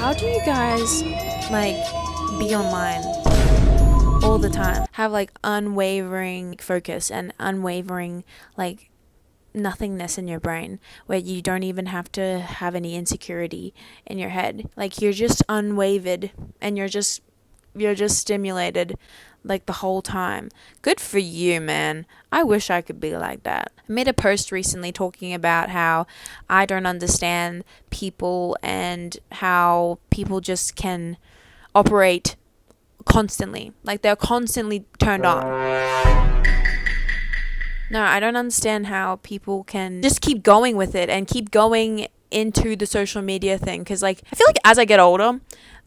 How do you guys like be online all the time? Have like unwavering focus and unwavering like nothingness in your brain where you don't even have to have any insecurity in your head. Like you're just unwavered and you're just stimulated like the whole time. Good for you, man. I wish I could be like that. I made a post recently talking about how I don't understand people and how people just can operate constantly. Like they're constantly turned on. No, I don't understand how people can just keep going with it and keep going into the social media thing. Because, like, I feel like as I get older,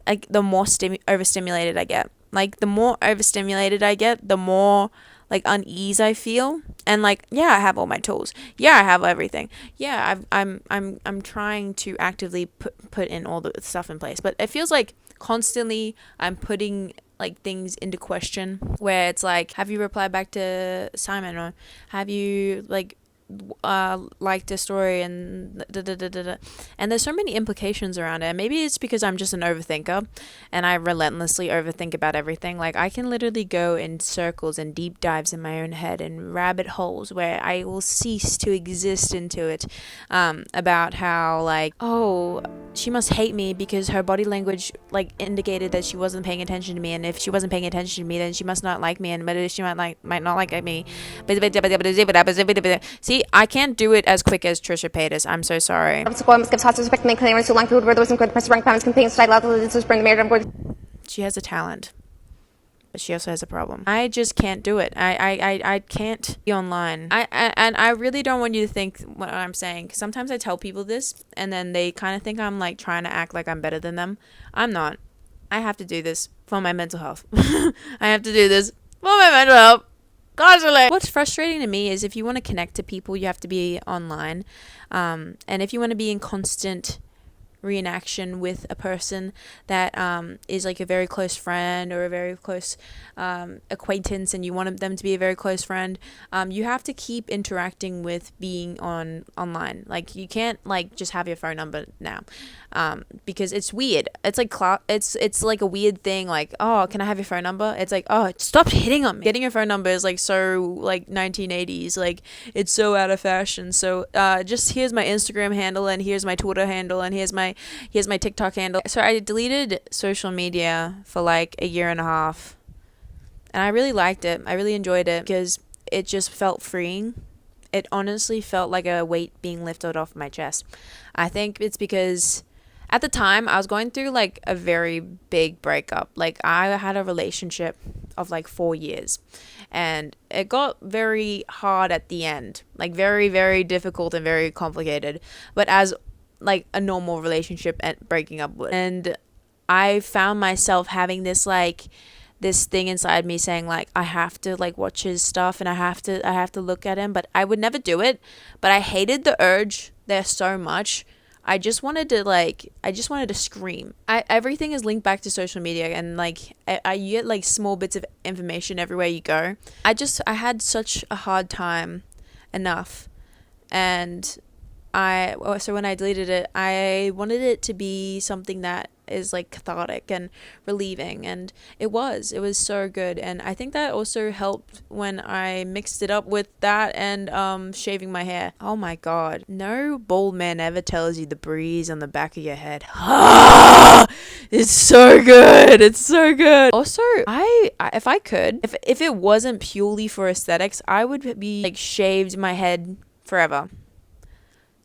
like, the more overstimulated I get. Like, the more overstimulated I get, the more, like, unease I feel. And, like, yeah, I have all my tools. Yeah, I have everything. Yeah, I'm trying to actively put in all the stuff in place. But it feels like constantly I'm putting like things into question where it's like, have you replied back to Simon, or have you like liked a story, and da, da, da, da, da. And there's so many implications around it. Maybe it's because I'm just an overthinker and I relentlessly overthink about everything. Like I can literally go in circles and deep dives in my own head and rabbit holes where I will cease to exist into it, about how like, oh, she must hate me because her body language like indicated that she wasn't paying attention to me, and if she wasn't paying attention to me then she must not like me, and but she might not like me. See, I can't do it as quick as Trisha Paytas. I'm so sorry. She has a talent, but she also has a problem. I just can't do it. I can't be online. And I really don't want you to think what I'm saying. Sometimes I tell people this, and then they kind of think I'm like trying to act like I'm better than them. I'm not. I have to do this for my mental health. I have to do this for my mental health. Constantly. What's frustrating to me is if you want to connect to people, you have to be online. And if you want to be in constant reenaction with a person that is like a very close friend or a very close acquaintance, and you want them to be a very close friend, you have to keep interacting with being online. Like you can't like just have your phone number now, because it's weird. It's like it's like a weird thing. Like, oh, can I have your phone number? It's like, oh, stop hitting on me. Getting your phone number is like so like 1980s. Like it's so out of fashion. So just here's my Instagram handle, and here's my Twitter handle, and here's my TikTok handle. So I deleted social media for like a year and a half, and I really liked it. I really enjoyed it because it just felt freeing. It honestly felt like a weight being lifted off my chest. I think it's because at the time I was going through like a very big breakup. Like I had a relationship of like 4 years, and it got very hard at the end, like very, very difficult and very complicated, but as like a normal relationship and breaking up would. And I found myself having this thing inside me saying like, I have to like watch his stuff, and I have to look at him, but I would never do it. But I hated the urge there so much. I just wanted to scream. Everything is linked back to social media, and like I get like small bits of information everywhere you go. I had such a hard time enough, and so when I deleted it, I wanted it to be something that is like cathartic and relieving, and it was so good. And I think that also helped when I mixed it up with that and shaving my hair. Oh my god, no bald man ever tells you the breeze on the back of your head. It's so good. It's so good. Also, I if I could, if it wasn't purely for aesthetics, I would be like shaved my head forever.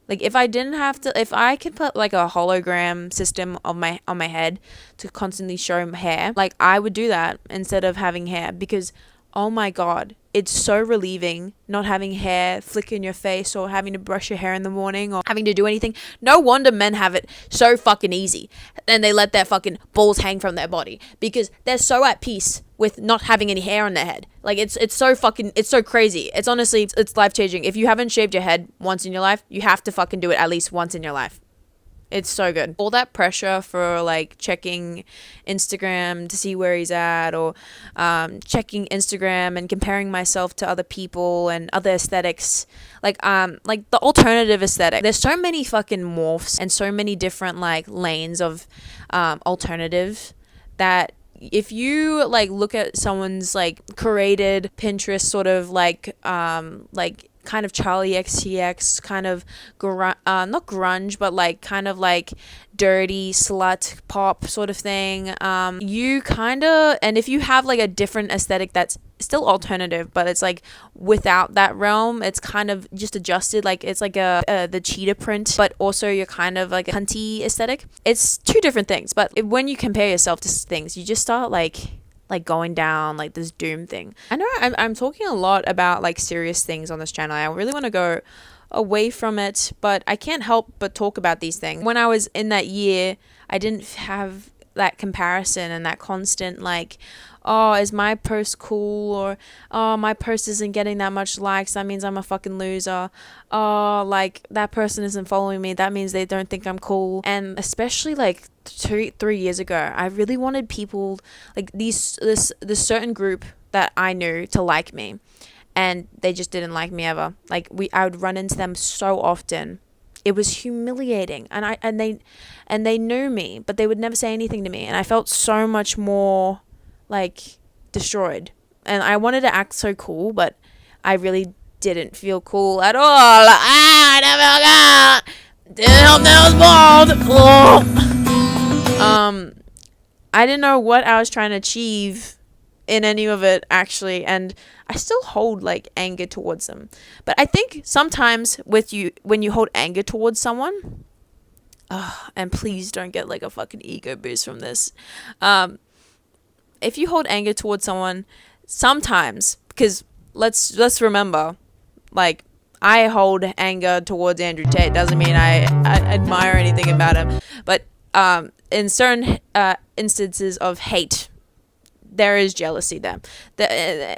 Like if I didn't have to, if I could put like a hologram system on my head to constantly show hair, like I would do that instead of having hair, because oh my god, it's so relieving not having hair flick in your face, or having to brush your hair in the morning, or having to do anything. No wonder men have it so fucking easy, and they let their fucking balls hang from their body, because they're so at peace with not having any hair on their head. Like it's so crazy. It's honestly, it's life changing. If you haven't shaved your head once in your life, you have to fucking do it at least once in your life. It's so good. All that pressure for like checking Instagram to see where he's at, or checking Instagram and comparing myself to other people and other aesthetics, like the alternative aesthetic. There's so many fucking morphs and so many different like lanes of alternative that if you like look at someone's like curated Pinterest sort of like kind of Charlie XCX kind of not grunge, but like kind of like dirty slut pop sort of thing, you kind of, and if you have like a different aesthetic that's still alternative but it's like without that realm, it's kind of just adjusted, like it's like the cheetah print, but also you're kind of like a hunty aesthetic. It's two different things, but when you compare yourself to things, you just start like going down like this doom thing. I know I'm talking a lot about like serious things on this channel. I really want to go away from it, but I can't help but talk about these things. When I was in that year, I didn't have that comparison and that constant like, oh, is my post cool, or oh, my post isn't getting that much likes, that means I'm a fucking loser. Oh, like that person isn't following me, that means they don't think I'm cool. And especially like 3 years ago, I really wanted people like this certain group that I knew to like me, and they just didn't like me ever. Like I would run into them so often. It was humiliating, and they knew me, but they would never say anything to me, and I felt so much more like destroyed. And I wanted to act so cool, but I really didn't feel cool at all. I never got, didn't help that I was bald. I didn't know what I was trying to achieve in any of it actually, and I still hold like anger towards them. But I think sometimes when you hold anger towards someone, and please don't get like a fucking ego boost from this, if you hold anger towards someone, sometimes, because let's remember, like I hold anger towards Andrew Tate, doesn't mean I admire anything about him, but in certain instances of hate, there is jealousy there.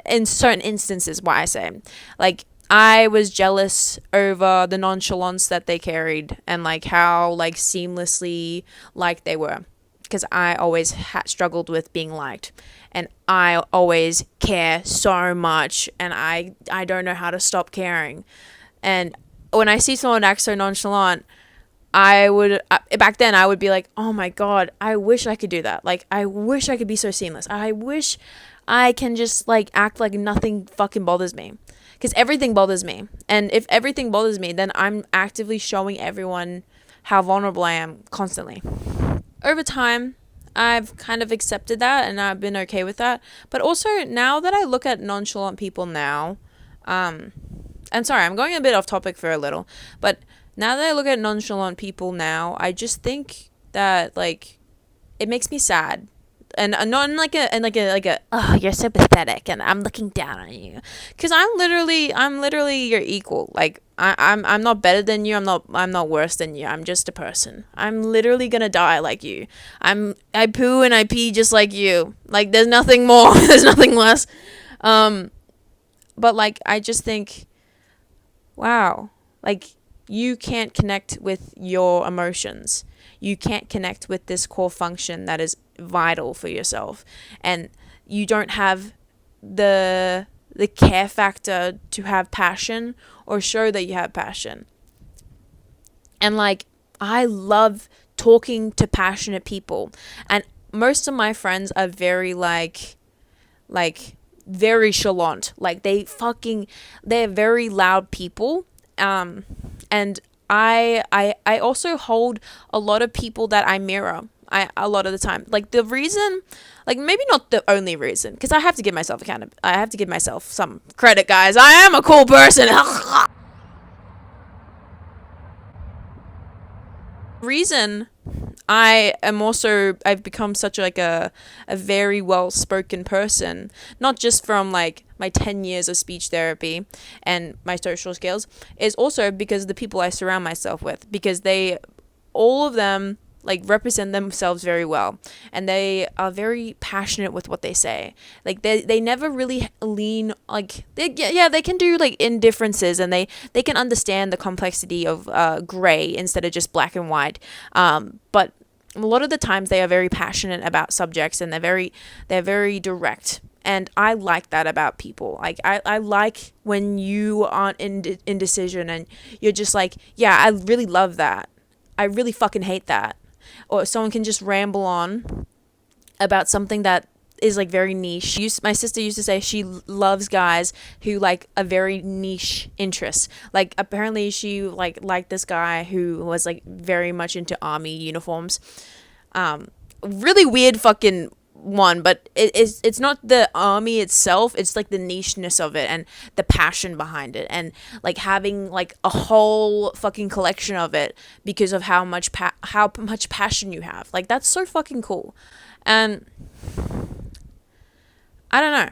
In certain instances, why I say, like, I was jealous over the nonchalance that they carried and like how like seamlessly like they were, because I always struggled with being liked, and I always care so much, and I don't know how to stop caring. And when I see someone act so nonchalant, I would back then I would be like, oh my god, I wish I could do that. Like I wish I could be so seamless. I wish I can just like act like nothing fucking bothers me, because everything bothers me. And if everything bothers me, then I'm actively showing everyone how vulnerable I am constantly. Over time, I've kind of accepted that, and I've been okay with that. But also now that I look at nonchalant people now, and sorry, I'm going a bit off topic for a little, but now that I look at nonchalant people now, I just think that like it makes me sad, and not in like a oh, you're so pathetic and I'm looking down on you, because I'm literally your equal. Like I'm not better than you. I'm not worse than you. I'm just a person. I'm literally gonna die like you. I poo and I pee just like you. Like there's nothing more. There's nothing less. But like I just think, wow, like you can't connect with your emotions. You can't connect with this core function that is vital for yourself, and you don't have the care factor to have passion or show that you have passion. And like I love talking to passionate people, and most of my friends are very like very chalant. Like they're very loud people, and I also hold a lot of people that I mirror. A lot of the time, like the reason, like maybe not the only reason, because I have to give myself I have to give myself some credit, guys. I am a cool person. Reason I've become such like a very well-spoken person, not just from like my 10 years of speech therapy and my social skills, is also because of the people I surround myself with, because all of them like represent themselves very well, and they are very passionate with what they say. Like they never really lean like they can do like indifferences, and they can understand the complexity of gray instead of just black and white. But a lot of the times they are very passionate about subjects, and they're very direct. And I like that about people. Like, I like when you aren't in indecision and you're just like, yeah, I really love that. I really fucking hate that. Or someone can just ramble on about something that is like very niche. My sister used to say she loves guys who like a very niche interest. Like apparently she liked this guy who was like very much into army uniforms. Really weird fucking one, but it's not the army itself, it's like the nicheness of it and the passion behind it, and like having like a whole fucking collection of it because of how much passion you have. Like that's so fucking cool. And I don't know,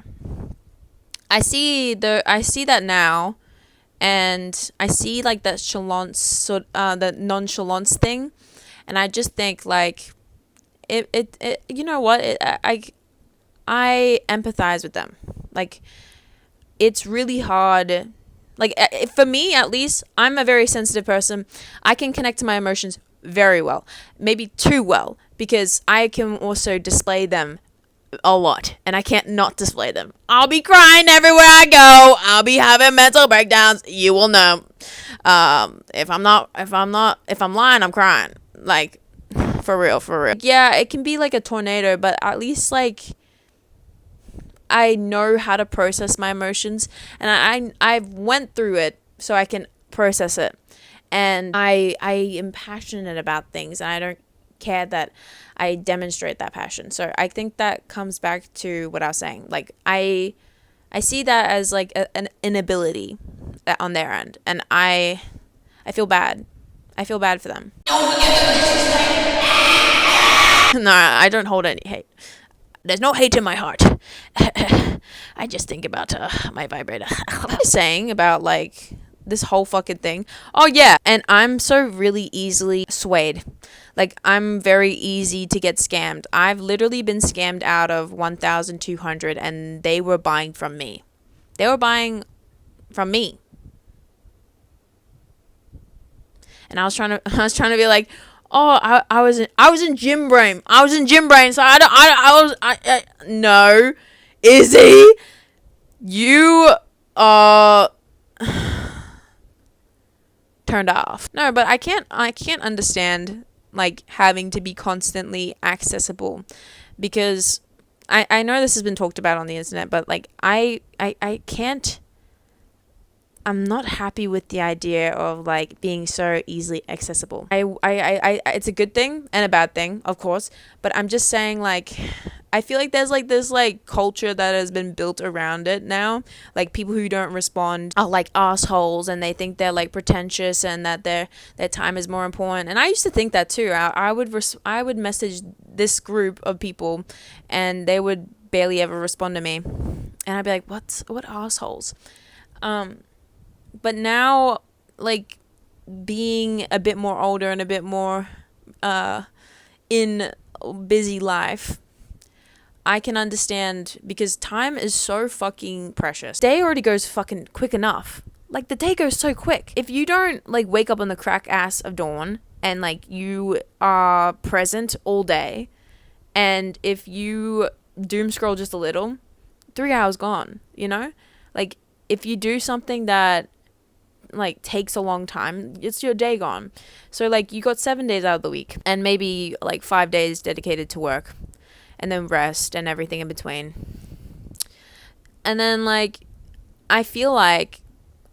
I see that now, and I see like that the nonchalance thing, and I just think like it you know what, I empathize with them. Like it's really hard. Like for me at least, I'm a very sensitive person. I can connect to my emotions very well, maybe too well, because I can also display them a lot, and I can't not display them. I'll be crying everywhere I go. I'll be having mental breakdowns. You will know. If I'm lying, I'm crying. Like for real. Yeah, it can be like a tornado, but at least like I know how to process my emotions, and I've went through it so I can process it. And I am passionate about things, and I don't care that I demonstrate that passion. So I think that comes back to what I was saying. Like I see that as like an inability on their end, and I feel bad. I feel bad for them. No, I don't hold any hate. There's no hate in my heart. I just think about my vibrator. Saying about like this whole fucking thing. Oh yeah, and I'm so really easily swayed. Like I'm very easy to get scammed. I've literally been scammed out of 1,200, and they were buying from me. They were buying from me. And I was trying to be like, oh, I was in gym brain. So no, Izzy, you are turned off. No, but I can't understand like having to be constantly accessible, because I know this has been talked about on the internet, but like I can't. I'm not happy with the idea of like being so easily accessible. I it's a good thing and a bad thing, of course, but I'm just saying like I feel like there's like this like culture that has been built around it now. Like people who don't respond are like assholes, and they think they're like pretentious, and that their time is more important. And I used to think that too. I would message this group of people, and they would barely ever respond to me, and I'd be like, what assholes? But now, like, being a bit more older and a bit more in busy life, I can understand, because time is so fucking precious. Day already goes fucking quick enough. Like, the day goes so quick. If you don't, like, wake up on the crack ass of dawn and, like, you are present all day, and if you doom scroll just a little, 3 hours gone, you know? Like, if you do something that like takes a long time, it's your day gone. So like you got 7 days out of the week, and maybe like 5 days dedicated to work, and then rest and everything in between. And then like I feel like,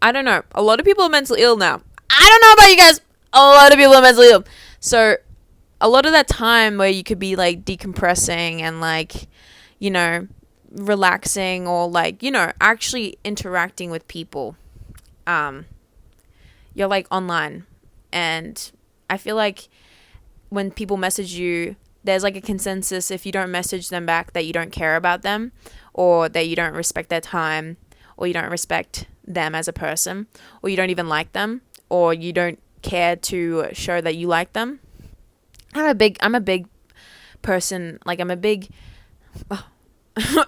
I don't know, a lot of people are mentally ill now. I don't know about you guys, a lot of people are mentally ill. So a lot of that time where you could be like decompressing and like, you know, relaxing, or like, you know, actually interacting with people, you're like online. And I feel like when people message you, there's like a consensus, if you don't message them back, that you don't care about them, or that you don't respect their time, or you don't respect them as a person, or you don't even like them, or you don't care to show that you like them. I'm a big person. Like, I'm a big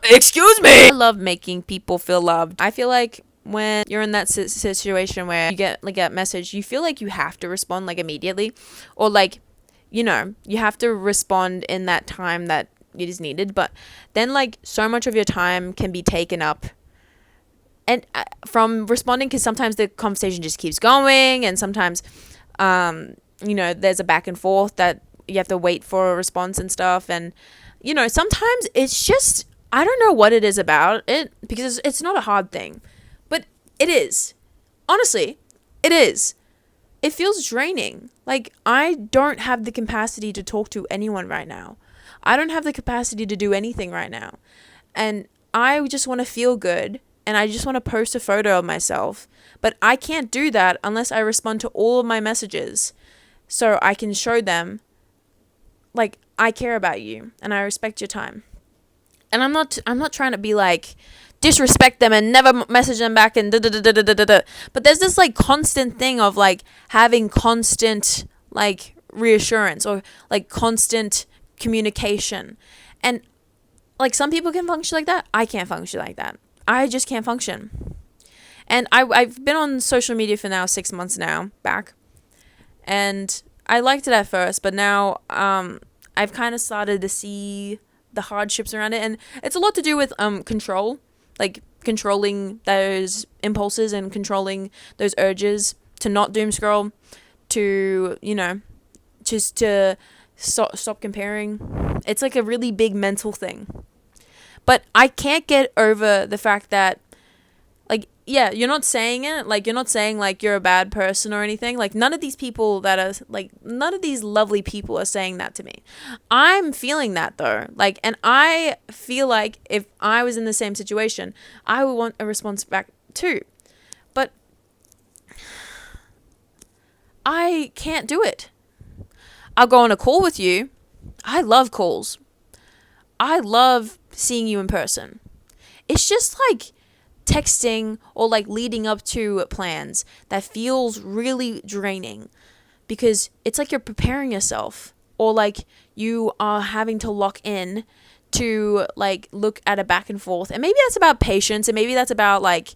excuse me. I love making people feel loved. I feel like when you're in that situation where you get like a message, you feel like you have to respond like immediately, or like, you know, you have to respond in that time that it is needed. But then like so much of your time can be taken up and from responding, because sometimes the conversation just keeps going, and sometimes you know, there's a back and forth that you have to wait for a response and stuff. And you know, sometimes it's just, I don't know what it is about it, because it's not a hard thing, but it is. Honestly, it is. It feels draining. Like, I don't have the capacity to talk to anyone right now. I don't have the capacity to do anything right now. And I just want to feel good, and I just want to post a photo of myself. But I can't do that unless I respond to all of my messages, so I can show them, like, I care about you and I respect your time. And I'm not trying to be like, disrespect them and never message them back and da da da da da da da. But there's this like constant thing of like having constant like reassurance, or like constant communication. And like some people can function like that. I can't function like that. I just can't function. And I've been on social media for now 6 months now back. And I liked it at first, but now I've kind of started to see the hardships around it. And it's a lot to do with control, like controlling those impulses and controlling those urges to not doom scroll, to, you know, just to stop comparing. It's like a really big mental thing. But I can't get over the fact that, like, yeah, you're not saying it, like, you're not saying, like, you're a bad person or anything. Like, none of these people that are, like, none of these lovely people are saying that to me. I'm feeling that, though. Like, and I feel like if I was in the same situation, I would want a response back, too. But I can't do it. I'll go on a call with you. I love calls. I love seeing you in person. It's just, like, texting or like leading up to plans that feels really draining, because it's like you're preparing yourself, or like you are having to lock in to like look at a back and forth. And maybe that's about patience, and maybe that's about like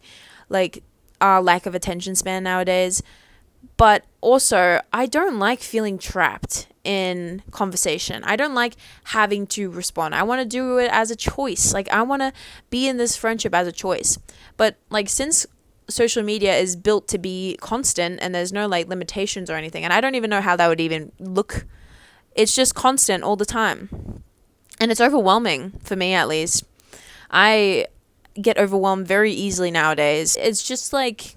our lack of attention span nowadays. But also, I don't like feeling trapped in conversation. I don't like having to respond. I want to do it as a choice. Like, I want to be in this friendship as a choice. But, like, since social media is built to be constant and there's no, like, limitations or anything, and I don't even know how that would even look. It's just constant all the time. And it's overwhelming, for me at least. I get overwhelmed very easily nowadays. It's just, like,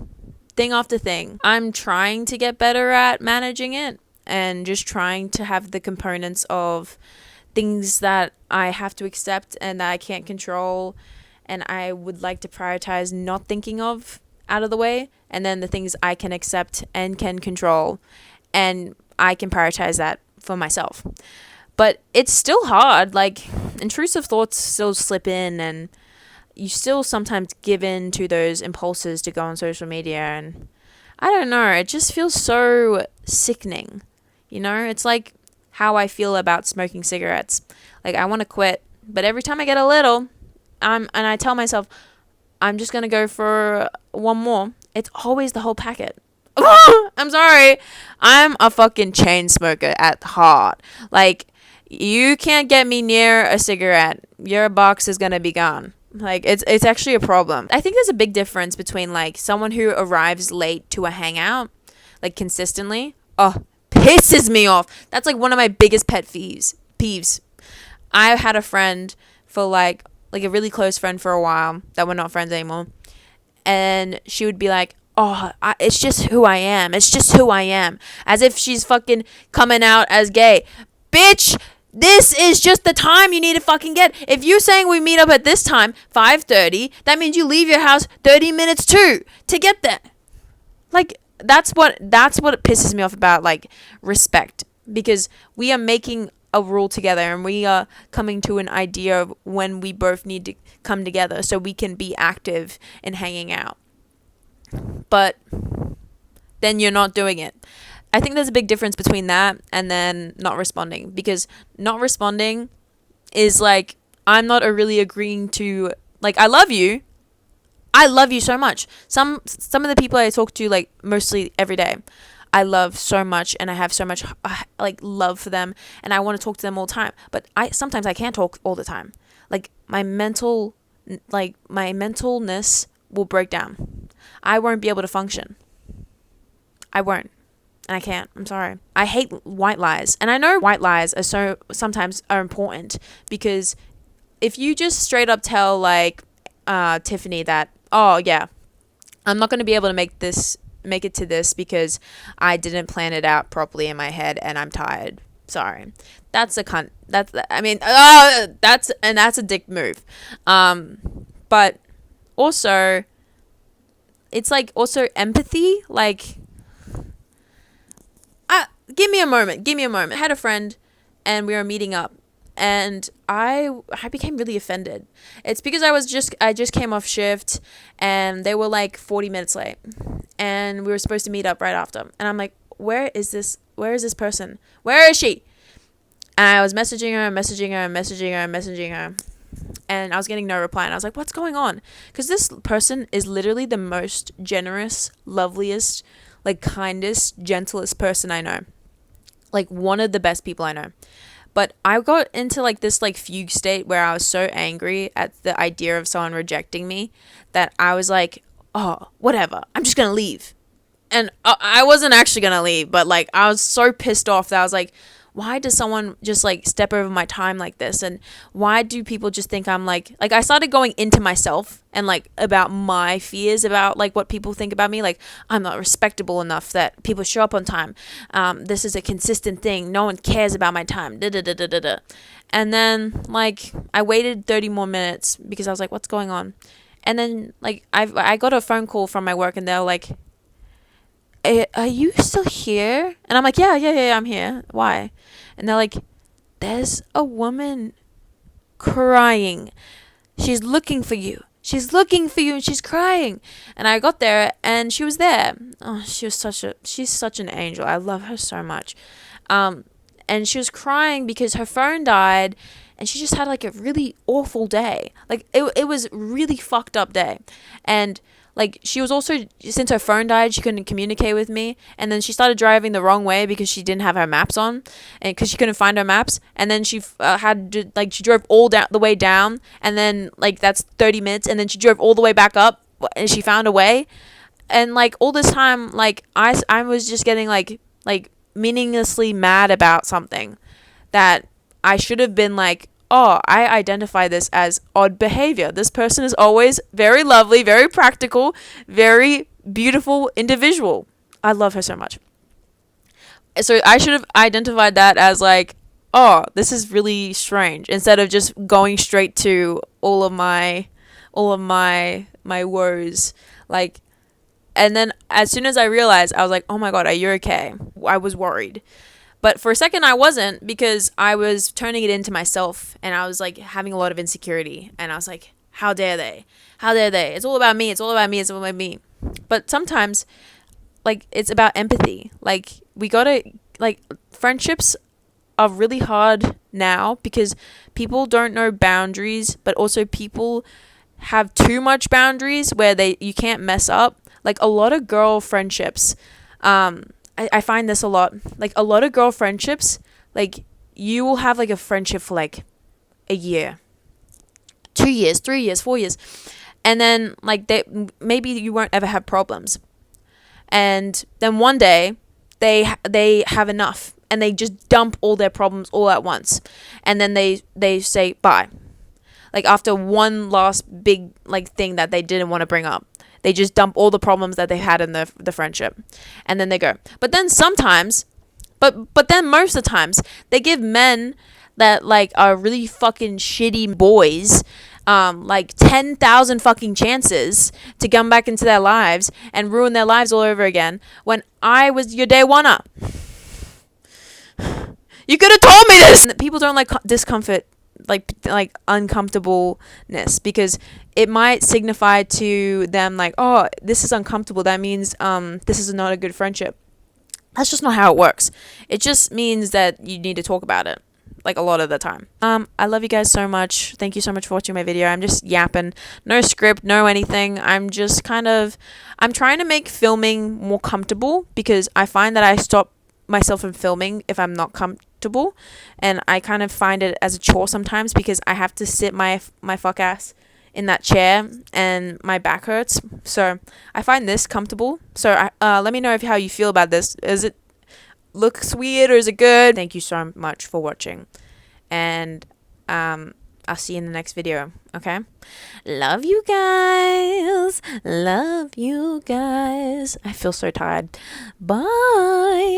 thing after thing. I'm trying to get better at managing it, and just trying to have the components of things that I have to accept and that I can't control, and I would like to prioritize not thinking of out of the way, and then the things I can accept and can control, and I can prioritize that for myself. But it's still hard. Like, intrusive thoughts still slip in, and you still sometimes give in to those impulses to go on social media, and I don't know, it just feels so sickening. You know, it's like how I feel about smoking cigarettes. Like, I want to quit, but every time I get a little, and I tell myself, I'm just going to go for one more, it's always the whole packet. I'm sorry. I'm a fucking chain smoker at heart. Like, you can't get me near a cigarette. Your box is going to be gone. Like, it's actually a problem. I think there's a big difference between, like, someone who arrives late to a hangout, like, consistently. Oh, pisses me off. That's, like, one of my biggest pet peeves. I had a friend for, like a really close friend for a while that we're not friends anymore. And she would be like, oh, it's just who I am. It's just who I am. As if she's fucking coming out as gay. Bitch! This is just the time you need to fucking get. If you're saying we meet up at this time, 5:30, that means you leave your house 30 minutes too to get there. Like, that's what pisses me off about, like, respect. Because we are making a rule together, and we are coming to an idea of when we both need to come together so we can be active in hanging out. But then you're not doing it. I think there's a big difference between that and then not responding, because not responding is like, I'm not really agreeing to, like, I love you so much. Some of the people I talk to, like, mostly every day, I love so much, and I have so much like love for them, and I want to talk to them all the time. But I sometimes I can't talk all the time. Like my mentalness will break down. I won't be able to function. I won't. And I can't. I'm sorry. I hate white lies. And I know white lies are sometimes are important, because if you just straight up tell, like, Tiffany that, oh yeah, I'm not going to be able to make it to this because I didn't plan it out properly in my head and I'm tired. Sorry. That's a cunt. That's a dick move. But also, it's like also empathy. Like, give me a moment. I had a friend and we were meeting up, and I became really offended. It's because I just came off shift and they were like 40 minutes late, and we were supposed to meet up right after. And I'm like, where is this person? Where is she? And I was messaging her, and I was getting no reply. And I was like, what's going on? Because this person is literally the most generous, loveliest, like, kindest, gentlest person I know. Like, one of the best people I know. But I got into, like, this, like, fugue state where I was so angry at the idea of someone rejecting me that I was like, oh, whatever, I'm just gonna leave. And I wasn't actually gonna leave, but, like, I was so pissed off that I was like, why does someone just, like, step over my time like this? And why do people just think I'm like I started going into myself and, like, about my fears about, like, what people think about me. Like, I'm not respectable enough that people show up on time. This is a consistent thing. No one cares about my time. And then, like, I waited 30 more minutes because I was like, what's going on? And then, like, I got a phone call from my work, and they were like, are you still here? And I'm like, yeah, I'm here. Why? And they're like, there's a woman crying. She's looking for you. And she's crying. And I got there and she was there. Oh, she's such an angel. I love her so much. And she was crying because her phone died, and she just had, like, a really awful day. Like, it was really fucked up day. And, like, she was also, since her phone died, she couldn't communicate with me. And then she started driving the wrong way because she didn't have her maps on, and because she couldn't find her maps. And then she she drove all the way down, and then, like, that's 30 minutes. And then she drove all the way back up, and she found a way. And, like, all this time, like, I was just getting, like meaninglessly mad about something that I should have been like, oh, I identify this as odd behavior. This person is always very lovely, very practical, very beautiful individual. I love her so much. So I should have identified that as, like, oh, this is really strange, instead of just going straight to all of my woes. Like, and then as soon as I realized, I was like, oh my God, are you okay? I was worried. But for a second I wasn't, because I was turning it into myself, and I was, like, having a lot of insecurity, and I was like, how dare they? It's all about me. It's all about me. But sometimes, like, it's about empathy. Like, we gotta, like, friendships are really hard now because people don't know boundaries, but also people have too much boundaries where you can't mess up. Like, a lot of girl friendships, I find this a lot. Like, a lot of girl friendships, like, you will have, like, a friendship for, like, a year, 2 years, 3 years, 4 years. And then, like, maybe you won't ever have problems. And then one day, they have enough, and they just dump all their problems all at once. And then they say bye. Like, after one last big, like, thing that they didn't want to bring up. They just dump all the problems that they had in the friendship, and then they go. But then sometimes, but then most of the times, they give men that, like, are really fucking shitty boys, like, 10,000 fucking chances to come back into their lives and ruin their lives all over again, when I was your day one-er. You could have told me this! People don't like discomfort, like uncomfortableness, because it might signify to them, like, oh, this is uncomfortable. That means this is not a good friendship. That's just not how it works. It just means that you need to talk about it, like, a lot of the time. I love you guys so much. Thank you so much for watching my video. I'm just yapping. No script, no anything. I'm just I'm trying to make filming more comfortable, because I find that I stop myself from filming if I'm not comfortable, and I kind of find it as a chore sometimes, because I have to sit my fuck ass in that chair and my back hurts. So I find this comfortable. So let me know how you feel about this. Is it looks weird or is it good? Thank you so much for watching, and I'll see you in the next video. Okay, love you guys. I feel so tired. Bye.